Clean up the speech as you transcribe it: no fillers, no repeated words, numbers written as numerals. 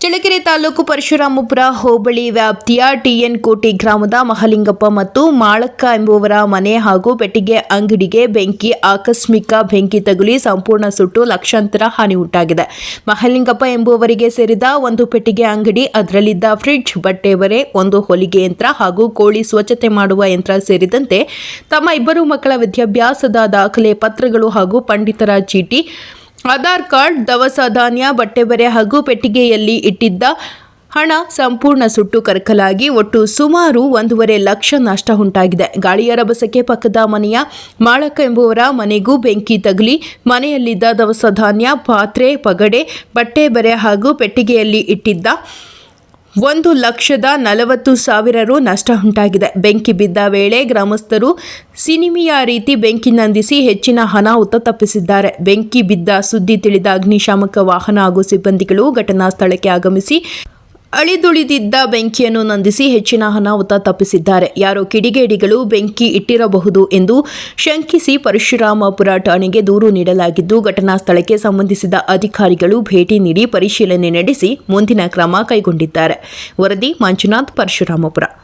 ಚಳ್ಳಕೆರೆ ತಾಲೂಕು ಪರಶುರಾಮಪುರ ಹೋಬಳಿ ವ್ಯಾಪ್ತಿಯ ಟಿಎನ್ ಕೋಟೆ ಗ್ರಾಮದ ಮಹಲಿಂಗಪ್ಪ ಮತ್ತು ಮಾಳಕ್ಕ ಎಂಬುವರ ಮನೆ ಹಾಗೂ ಪೆಟ್ಟಿಗೆ ಅಂಗಡಿಗೆ ಆಕಸ್ಮಿಕ ಬೆಂಕಿ ತಗುಲಿ ಸಂಪೂರ್ಣ ಸುಟ್ಟು ಲಕ್ಷಾಂತರ ಹಾನಿ ಉಂಟಾಗಿದೆ. ಮಹಲಿಂಗಪ್ಪ ಎಂಬುವರಿಗೆ ಸೇರಿದ ಒಂದು ಪೆಟ್ಟಿಗೆ ಅಂಗಡಿ, ಅದರಲ್ಲಿದ್ದ ಫ್ರಿಡ್ಜ್, ಬಟ್ಟೆ ಬರೆ, ಒಂದು ಹೊಲಿಗೆ ಯಂತ್ರ ಹಾಗೂ ಕೋಳಿ ಸ್ವಚ್ಛತೆ ಮಾಡುವ ಯಂತ್ರ ಸೇರಿದಂತೆ ತಮ್ಮ ಇಬ್ಬರು ಮಕ್ಕಳ ವಿದ್ಯಾಭ್ಯಾಸದ ದಾಖಲೆ ಪತ್ರಗಳು ಹಾಗೂ ಪಂಡಿತರ ಚೀಟಿ, ಆಧಾರ್ ಕಾರ್ಡ್, ದವಸ ಧಾನ್ಯ, ಬಟ್ಟೆ ಬರೆ ಹಾಗೂ ಪೆಟ್ಟಿಗೆಯಲ್ಲಿ ಇಟ್ಟಿದ್ದ ಹಣ ಸಂಪೂರ್ಣ ಸುಟ್ಟು ಕರಕಲಾಗಿ ಒಟ್ಟು ಸುಮಾರು 1.5 ಲಕ್ಷ ನಷ್ಟ ಉಂಟಾಗಿದೆ. ಗಾಳಿಯ ರಭಸಕ್ಕೆ ಪಕ್ಕದ ಮನೆಯ ಮಾಳಕ್ಕ ಎಂಬುವರ ಮನೆಗೂ ಬೆಂಕಿ ತಗುಲಿ ಮನೆಯಲ್ಲಿದ್ದ ದವಸ ಧಾನ್ಯ, ಪಾತ್ರೆ, ಪಗಡೆ, ಬಟ್ಟೆ ಬರೆ ಹಾಗೂ ಪೆಟ್ಟಿಗೆಯಲ್ಲಿ ಇಟ್ಟಿದ್ದ 1,40,000 ರು ನಷ್ಟ ಉಂಟಾಗಿದೆ. ಬೆಂಕಿ ಬಿದ್ದ ವೇಳೆ ಗ್ರಾಮಸ್ಥರು ಸಿನಿಮಿಯ ರೀತಿ ಬೆಂಕಿ ನಂದಿಸಿ ಹೆಚ್ಚಿನ ಅನಾಹುತ ತಪ್ಪಿಸಿದ್ದಾರೆ. ಬೆಂಕಿ ಬಿದ್ದ ಸುದ್ದಿ ತಿಳಿದ ಅಗ್ನಿಶಾಮಕ ವಾಹನ ಹಾಗೂ ಸಿಬ್ಬಂದಿಗಳು ಘಟನಾ ಸ್ಥಳಕ್ಕೆ ಆಗಮಿಸಿ ಅಳಿದುಳಿದಿದ್ದ ಬೆಂಕಿಯನ್ನು ನಂದಿಸಿ ಹೆಚ್ಚಿನ ಅನಾಹುತ ತಪ್ಪಿಸಿದ್ದಾರೆ. ಯಾರೋ ಕಿಡಿಗೇಡಿಗಳು ಬೆಂಕಿ ಇಟ್ಟಿರಬಹುದು ಎಂದು ಶಂಕಿಸಿ ಪರಶುರಾಮಪುರ ಠಾಣೆಗೆ ದೂರು ನೀಡಲಾಗಿದ್ದು, ಘಟನಾ ಸ್ಥಳಕ್ಕೆ ಸಂಬಂಧಿಸಿದ ಅಧಿಕಾರಿಗಳು ಭೇಟಿ ನೀಡಿ ಪರಿಶೀಲನೆ ನಡೆಸಿ ಮುಂದಿನ ಕ್ರಮ ಕೈಗೊಂಡಿದ್ದಾರೆ. ವರದಿ ಮಂಜುನಾಥ್, ಪರಶುರಾಮಪುರ.